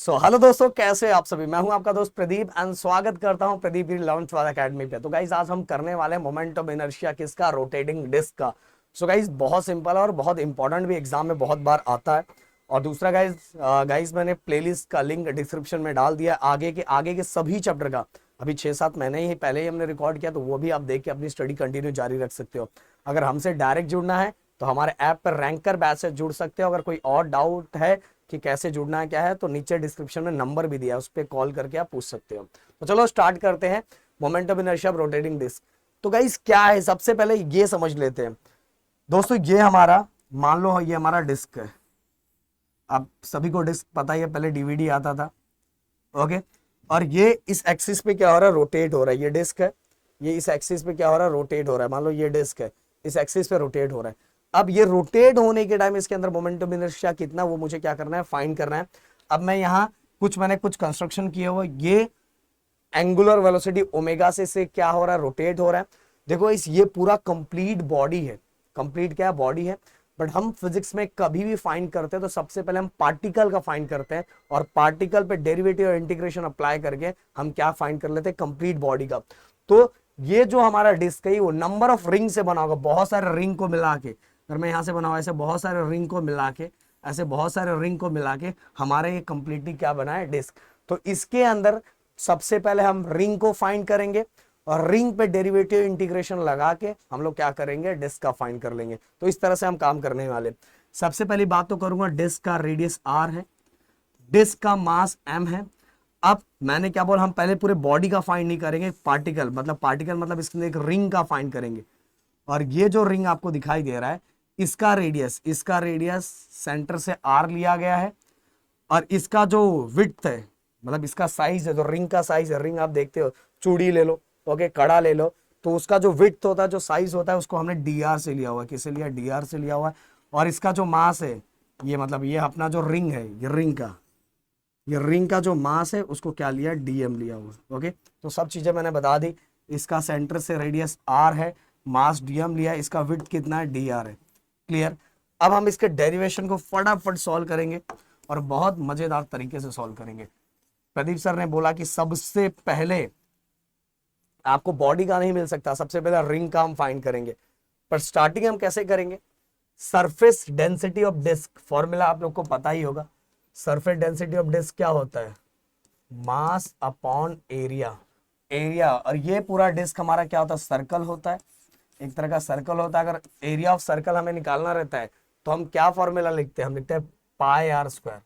Hello दोस्तों, कैसे आप सभी। मैं हूं आपका दोस्त प्रदीप एंड स्वागत करता हूं प्रदीप गिरी लॉन्च वाला अकेडमी पे। तो गाइज आज हम करने वाले हैं मोमेंट ऑफ इनर्शिया किसका, रोटेटिंग डिस्क का। गाइज बहुत सिंपल है और बहुत इंपॉर्टेंट भी, एग्जाम में बहुत बार आता है। और दूसरा गाइज मैंने प्लेलिस्ट का लिंक डिस्क्रिप्शन में डाल दिया आगे के सभी चैप्टर का। अभी 6-7 महीने ही पहले ही हमने रिकॉर्ड किया, तो वो भी आप देख के अपनी स्टडी कंटिन्यू जारी रख सकते हो। अगर हमसे डायरेक्ट जुड़ना है तो हमारे ऐप पर रैंकर बैच से जुड़ सकते हो। अगर कोई और डाउट है कि कैसे जुड़ना है क्या है, तो नीचे डिस्क्रिप्शन में नंबर भी दिया है, उस पर कॉल करके आप पूछ सकते हो। तो चलो स्टार्ट करते हैं moment of inertia of rotating disc. तो गाइस क्या है, सबसे पहले ये समझ लेते हैं दोस्तों। ये हमारा, मान लो ये हमारा डिस्क है। आप सभी को डिस्क पता ही है, पहले डीवीडी आता था। ओके, और ये इस एक्सिस पे क्या हो रहा है, रोटेट हो रहा है। ये डिस्क है, ये इस एक्सिस पे क्या हो रहा है, रोटेट हो रहा है। मान लो ये डिस्क है, इस एक्सिस पे रोटेट हो रहा है। अब ये रोटेट होने के टाइम इसके अंदर मोमेंट ऑफ इनर्शिया कितना, वो मुझे क्या करना है, फाइंड करना है। अब मैं यहाँ मैंने कुछ कंस्ट्रक्शन किया हुआ, ये एंगुलर वेलोसिटी ओमेगा से क्या हो रहा है, रोटेट हो रहा है। देखो ये पूरा कंप्लीट बॉडी है, कंप्लीट क्या बॉडी है। बट हम फिजिक्स में कभी भी फाइंड करते हैं तो सबसे पहले हम पार्टिकल का फाइंड करते हैं, और पार्टिकल पे डेरिवेटिव और इंटीग्रेशन अप्लाई करके हम क्या फाइंड कर लेते हैं, कंप्लीट बॉडी का। तो ये जो हमारा डिस्क है वो नंबर ऑफ रिंग से बना होगा, बहुत सारे रिंग को मिला के। अगर मैं यहाँ से बनाऊँ ऐसे बहुत सारे रिंग को मिला के, ऐसे बहुत सारे रिंग को मिला के हमारे ये कंप्लीटली क्या बना है, डिस्क। तो इसके अंदर सबसे पहले हम रिंग को फाइंड करेंगे, और रिंग पे डेरिवेटिव इंटीग्रेशन लगा के हम लोग क्या करेंगे, डिस्क का फाइंड कर लेंगे। तो इस तरह से हम काम करने वाले। सबसे पहली बात तो करूंगा, डिस्क का रेडियस r है, डिस्क का मास m है। अब मैंने क्या बोला, हम पहले पूरे बॉडी का फाइंड नहीं करेंगे, पार्टिकल मतलब इसके अंदर एक रिंग का फाइंड करेंगे। और ये जो रिंग आपको दिखाई दे रहा है, इसका रेडियस सेंटर से r लिया गया है, और इसका जो विड्थ है, मतलब इसका साइज है, जो रिंग का साइज है, रिंग आप देखते हो, चूड़ी ले लो, ओके, कड़ा ले लो, तो उसका जो विड्थ होता है, जो साइज होता है, उसको हमने dr से लिया हुआ है। किससे लिया, dr से लिया हुआ है। और इसका जो मास है, ये मतलब ये अपना जो रिंग है, ये रिंग का जो मास है उसको क्या लिया, dm लिया हुआ। ओके, तो सब चीजें मैंने बता दी। इसका सेंटर से रेडियस r है, मास dm लिया है, इसका विड्थ कितना है, dr है। क्लियर। अब हम इसके डेरिवेशन को फटाफट सॉल्व करेंगे, और बहुत मजेदार तरीके से सॉल्व करेंगे। प्रदीप सर ने बोला कि सबसे पहले आपको बॉडी का नहीं मिल सकता, सबसे पहले रिंग का हम फाइंड करेंगे। पर स्टार्टिंग हम कैसे करेंगे, surface density of disc, formula आप लोग को पता ही होगा। सरफेस डेंसिटी ऑफ डिस्क क्या होता है, मास अपॉन एरिया। और ये पूरा डिस्क हमारा क्या होता है, सर्कल होता है, एक तरह का सर्कल होता है। अगर एरिया ऑफ सर्कल हमें निकालना रहता है तो हम क्या फॉर्मूला लिखते हैं, हम लिखते हैं पाई आर स्क्वायर।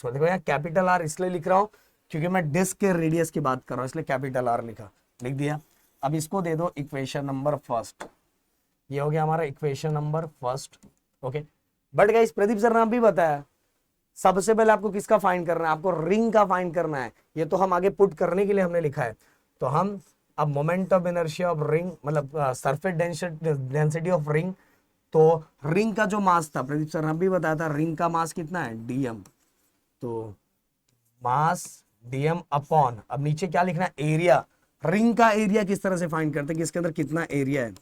देखो यहाँ कैपिटल आर इसलिए लिख रहा हूं क्योंकि मैं डिस्क के रेडियस की बात कर रहा हूं, इसलिए कैपिटल आर लिख दिया। अब इसको दे दो इक्वेशन नंबर फर्स्ट, ये हो गया हमारा equation number first. Okay, but guys Pradeep sir ने भी बताया सबसे पहले आपको किसका फाइंड करना है, आपको रिंग का फाइंड करना है। ये तो हम आगे पुट करने के लिए हमने लिखा है। तो हम अब moment of inertia of ring, मतलब सरफेस डेंसिटी ऑफ रिंग, तो रिंग का जो मास था, प्रदीप सर ने भी बताया था, रिंग का मास कितना है, dm। तो मास dm अपॉन, अब नीचे क्या लिखना है, एरिया। रिंग का एरिया किस तरह से फाइंड करते हैं कि इसके अंदर कितना एरिया है,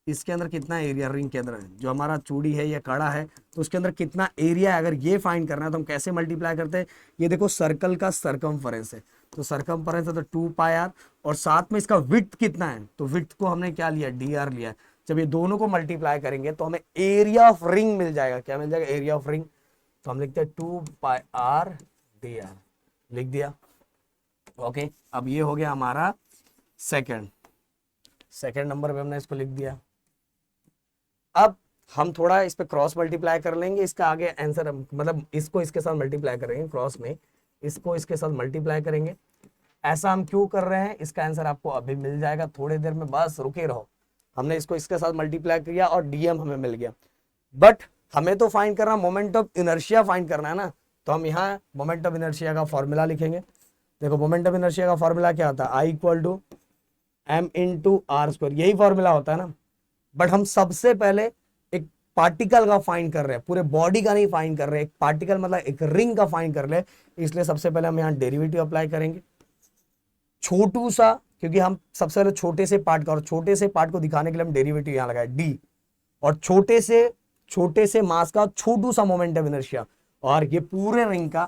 इसके अंदर कितना एरिया, रिंग के अंदर है, जो हमारा चूड़ी है या कड़ा है, तो उसके अंदर कितना एरिया है। अगर ये फाइंड करना है तो हम कैसे मल्टीप्लाई करते हैं, ये देखो सर्कल का सरकमफेरेंस है, तो सरकमफेरेंस है तो 2πr, और साथ में इसका विड्थ कितना है, तो विड्थ को हमने क्या लिया, dr लिया। जब ये दोनों को मल्टीप्लाई करेंगे तो हमें एरिया ऑफ रिंग मिल जाएगा। क्या मिल जाएगा, एरिया ऑफ रिंग। तो हम लिखते हैं 2πr dr, लिख दिया। ओके, अब ये हो गया हमारा सेकंड नंबर पे हमने इसको लिख दिया। अब हम थोड़ा इस पे क्रॉस मल्टीप्लाई कर लेंगे, इसका आगे आंसर, मतलब इसको इसके साथ मल्टीप्लाई करेंगे, क्रॉस में इसको इसके साथ मल्टीप्लाई करेंगे। ऐसा हम क्यों कर रहे हैं, इसका आंसर आपको अभी मिल जाएगा थोड़ी देर में, बस रुके रहो। हमने इसको इसके साथ मल्टीप्लाई किया और dm हमें मिल गया। बट हमें तो फाइंड करना, मोमेंट ऑफ इनर्शिया फाइंड करना है ना, तो हम यहाँ मोमेंट ऑफ इनर्शिया का फॉर्मूला लिखेंगे। देखो मोमेंट ऑफ इनर्शिया का फॉर्मूला क्या होता है, I = m × r², यही फॉर्मूला होता है ना। बट हम सबसे पहले एक पार्टिकल का फाइंड कर रहे हैं, पूरे बॉडी का नहीं फाइंड कर रहे हैं, एक पार्टिकल मतलब एक रिंग का फाइंड कर रहे हैं। इसलिए सबसे पहले हम यहाँ डेरिवेटिव अप्लाई करेंगे, छोटू सा, क्योंकि हम सबसे पहले छोटे से पार्ट का, और छोटे से पार्ट को दिखाने के लिए हम डेरिवेटिव यहाँ लगाए d, और छोटे से मास का छोटू सा मोमेंट ऑफ इनर्शिया, और ये पूरे रिंग का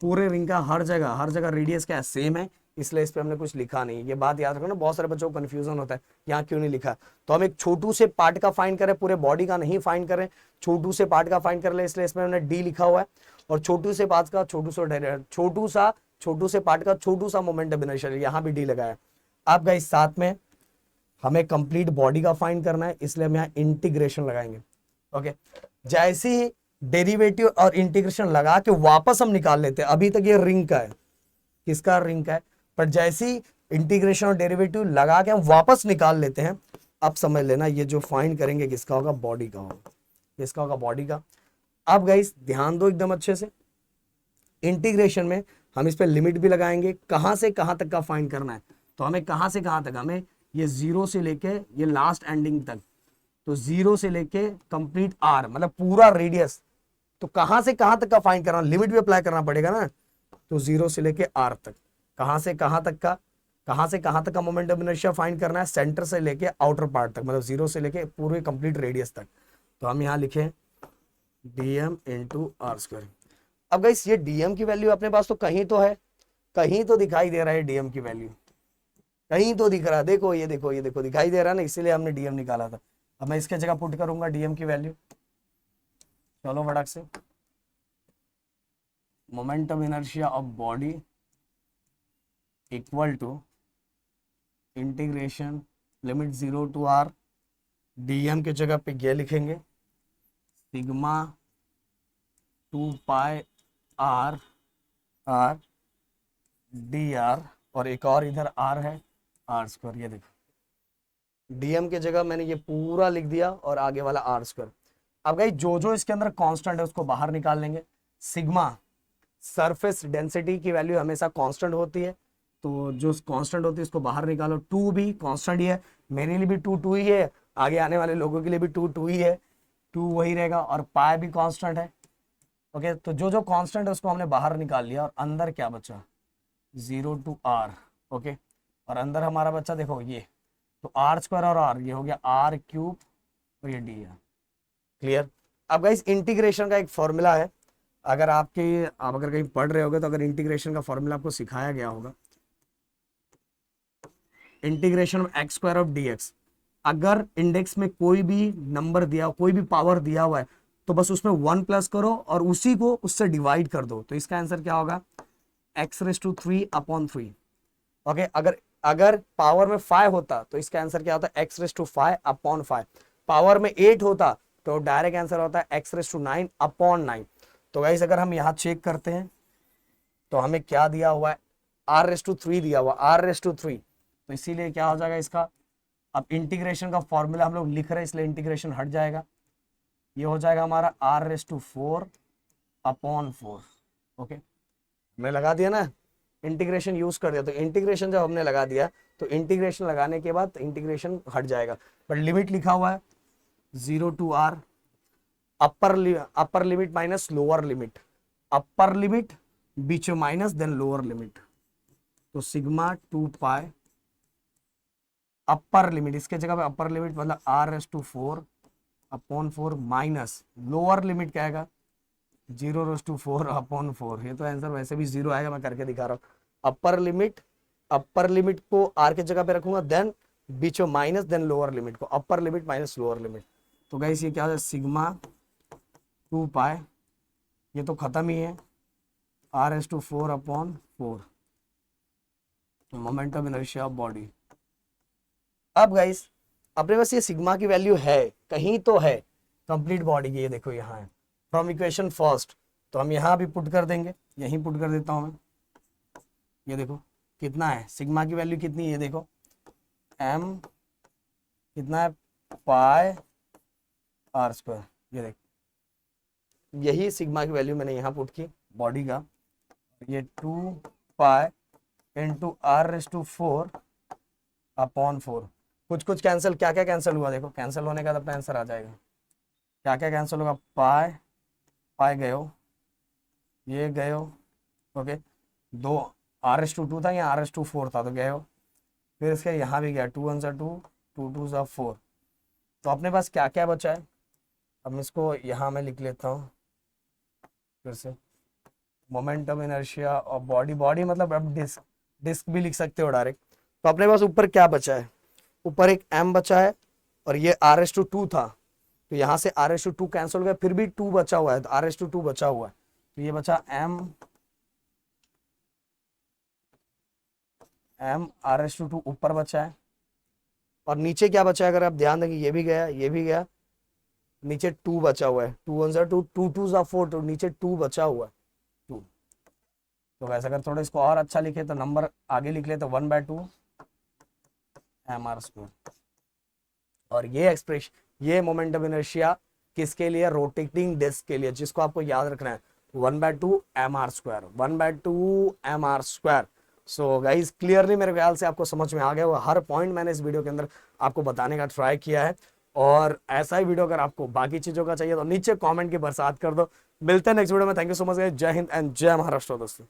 पूरे रिंग का हर जगह रेडियस क्या है, सेम है, इसलिए इस पे हमने कुछ लिखा नहीं। ये बात याद रखो ना, बहुत सारे बच्चों को कंफ्यूजन होता है यहाँ क्यों नहीं लिखा। तो हम एक छोटू से पार्ट का फाइंड करें, पूरे बॉडी का नहीं फाइंड करें, छोटू से पार्ट का फाइंड कर ले, इसलिए इसमें हमने डी लिखा हुआ है। और छोटू से पार्ट का छोटू से पार्ट का छोटू सा मोमेंटम इनर्शिया, यहाँ भी डी लगाया। अब गाइस साथ में हमें कंप्लीट बॉडी का फाइंड करना है, इसलिए हम यहाँ इंटीग्रेशन लगाएंगे। ओके, जैसे ही डेरिवेटिव और इंटीग्रेशन लगा के वापस हम निकाल लेते हैं, अभी तक ये रिंग का है, किसका, रिंग का है, पर जैसे ही इंटीग्रेशन और डेरिवेटिव लगा के हम वापस निकाल लेते हैं, अब समझ लेना ये जो फाइंड करेंगे किसका होगा, बॉडी का होगा, किसका होगा, बॉडी का। अब गाइस ध्यान दो एकदम अच्छे से, इंटीग्रेशन में हम इस पे लिमिट भी लगाएंगे, कहां से कहां तक का फाइंड करना है। तो हमें कहां से कहां तक, हमें ये 0 से लेके ये लास्ट एंडिंग तक, तो 0 से लेके कंप्लीट आर मतलब पूरा रेडियस, तो कहां से कहां तक का फाइंड करना, लिमिट भी अप्लाई करना पड़ेगा ना। तो 0 से लेके आर तक, कहां से कहां तक का मोमेंटम इनर्शिया फाइंड करना है, सेंटर से लेके आउटर पार्ट तक, मतलब 0 से लेके पूरे कंप्लीट रेडियस तक। तो हम यहां लिखें dm इंटू आर स्क्वायर। अब गाइस ये dm की वैल्यू अपने पास तो कहीं तो है, कहीं तो दिखाई दे रहा है dm की वैल्यू, कहीं तो दिख रहा है, देखो ये देखो दिखाई दे रहा है ना, इसीलिए हमने dm निकाला था। अब मैं इसके जगह पुट करूंगा dm की वैल्यू, चलो फटाक से, momentum inertia of body equal to integration limit 0 to r, dm की जगह पे ये लिखेंगे sigma 2 pi r d r, और एक और इधर आर है, आर स्क्वायर। ये देखो dm की जगह मैंने ये पूरा लिख दिया और आगे वाला आर स्क्वायर। अब गाइस जो इसके अंदर कांस्टेंट है उसको बाहर निकाल लेंगे। सिग्मा सरफेस डेंसिटी की वैल्यू हमेशा कांस्टेंट होती है, तो जो कांस्टेंट होती है उसको बाहर निकालो। 2 भी कांस्टेंट ही है, मेरे लिए भी 2 ही है, आगे आने वाले लोगों के लिए भी 2 ही है, 2 वही रहेगा, और पाई भी कांस्टेंट है। ओके, तो जो कांस्टेंट है उसको हमने बाहर निकाल लिया, और अंदर क्या बचा, 0 टू आर। ओके, और अंदर हमारा बच्चा देखो ये, तो आर स्क्वायर और आर, ये हो गया आर क्यूब और ये डी है। क्लियर। अब गाइस इंटीग्रेशन का एक फॉर्मूला है, आप अगर कहीं पढ़ रहे होगे तो अगर इंटीग्रेशन का फॉर्मूला आपको सिखाया गया होगा, integration of x square of D x, अगर इंडेक्स में कोई भी नंबर दिया, कोई भी पावर दिया हुआ है, तो बस उसमें 1 प्लस करो और उसी को उससे डिवाइड कर दो, तो इसका आंसर क्या होगा, x⁻³ ओके, अगर पावर में 5 होता तो इसका आंसर क्या होता है, x⁵/5। पावर में 8 होता तो डायरेक्ट आंसर होता है x⁹9/9। तो गाइस अगर हम यहाँ चेक करते हैं तो हमें क्या दिया हुआ है, r⁻³ दिया हुआ, r⁻3, तो इसीलिए क्या हो जाएगा इसका, अब इंटीग्रेशन का फॉर्मूला हम लोग लिख रहे हैं इसलिए इंटीग्रेशन हट जाएगा, ये हो जाएगा हमारा r⁴/4। ओके, हमने लगा दिया ना, इंटीग्रेशन यूज कर दिया, तो इंटीग्रेशन जब हमने लगा दिया तो इंटीग्रेशन लगाने के बाद इंटीग्रेशन हट जाएगा, पर लिमिट लिखा हुआ है 0 to R, upper limit minus lower limit, upper limit बीच में माइनस देन लोअर लिमिट, तो सिग्मा 2 पाई अपर लिमिट, इसके जगह पे अपर लिमिट मतलब r⁴/4 माइनस लोअर लिमिट क्या आएगा, 0⁴/4। ये तो आंसर वैसे भी 0 आएगा, मैं करके दिखा रहा हूँ। अपर लिमिट को r के जगह पे रखूंगा, देन बीच में माइनस, देन लोअर लिमिट को, अपर लिमिट माइनस लोअर लिमिट। तो गाइस ये क्या है, सिग्मा 2 पाई, ये तो खत्म ही है, r⁴/4 momentum inertia of body. अब गाइस अपने पास ये सिग्मा की वैल्यू है, कहीं तो है कंप्लीट बॉडी की, ये देखो यहाँ है फ्रॉम इक्वेशन फर्स्ट, तो हम यहाँ भी पुट कर देंगे, यहीं पुट कर देता हूँ मैं, ये देखो कितना है, सिग्मा की वैल्यू कितनी है, ये देखो m कितना है, पाई r², ये देखो यही सिग्मा की वैल्यू मैंने यहाँ पुट की बॉडी का, ये 2 पाई इंटू r⁴/4। कुछ कैंसिल, क्या क्या कैंसिल हुआ देखो, कैंसिल होने का अपना आंसर आ जाएगा, क्या क्या कैंसिल होगा, पाई गए हो, ये गए हो, ओके, 2 r⁴ था या r⁴ था, तो गए हो, फिर इसके यहाँ भी गया, 2 1 सा 2, 2 2 सा 4। तो अपने पास क्या क्या बचा है, अब इसको यहाँ मैं लिख लेता हूँ फिर से, मोमेंटम इनर्शिया और बॉडी, बॉडी मतलब आप डिस्क, डिस्क भी लिख सकते हो डायरेक्ट। तो अपने पास ऊपर क्या बचा है, ऊपर एक m बचा है और ये r/2 था, तो यहाँ से r/2 कैंसिल हो गया, फिर भी 2 बचा हुआ है, तो r/2 बचा हुआ है, तो ये बचा m r/2 ऊपर बचा है। और नीचे क्या बचा है, अगर आप ध्यान देंगे, ये भी गया, ये भी गया, नीचे 2 बचा हुआ है, 2 1 2, 2 2 4, तो नीचे 2 बचा हुआ है, 2। तो वैसे अगर थोड़ा इसको और अच्छा लिखे तो नंबर आगे लिख ले तो 1/2 mr²। और ये एक्सप्रेशन, ये मोमेंट ऑफ इनर्शिया किसके लिए, रोटेटिंग डिस्क के लिए, जिसको आपको याद रखना है 1/2 mr², 1/2 mr²। So guys clearly मेरे ख्याल से आपको समझ में आ गया, वो हर पॉइंट मैंने इस वीडियो के अंदर आपको बताने का ट्राई किया है। और ऐसा ही वीडियो अगर आपको बाकी चीजों का चाहिए तो नीचे कमेंट की बरसात कर दो। मिलते हैं नेक्स्ट वीडियो में। थैंक यू सो मच, जय हिंद एंड जय महाराष्ट्र दोस्तों।